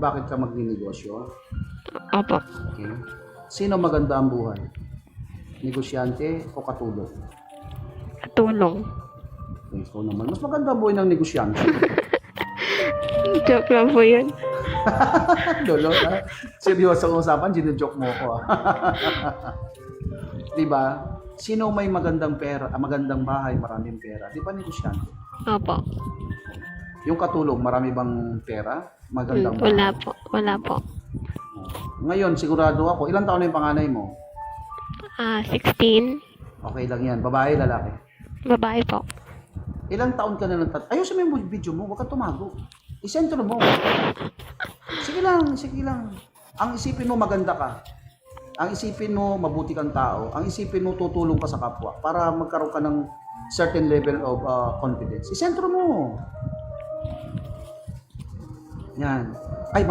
Bakit ka magninegosyo? Opo. Okay. Sino maganda ang buhay? Negosyante o katulong? Tulong. Ikaw naman. Mas maganda ang buhay ng negosyante. Joke lang po yun. Lolo, ha? Seryoso ang usapan, ginujoke mo ko. Diba? Sino may magandang pera, magandang bahay, maraming pera? Di ba negosyante? Opo. Yung katulong, marami bang pera? Magandang Wala bahay? po. Wala po. Ngayon, sigurado ako, ilang taon na yung panganay mo? 16. Okay lang yan. Babae, lalaki. Babae po. Ilang taon ka na ayusin mo yung video mo, huwag kang tumago. Isentro mo. Sige lang, sige lang. Ang isipin mo maganda ka. Ang isipin mo mabuti kang tao. Ang isipin mo tutulong ka sa kapwa para magkaroon ka ng certain level of confidence. Isentro mo. Yan. Ay,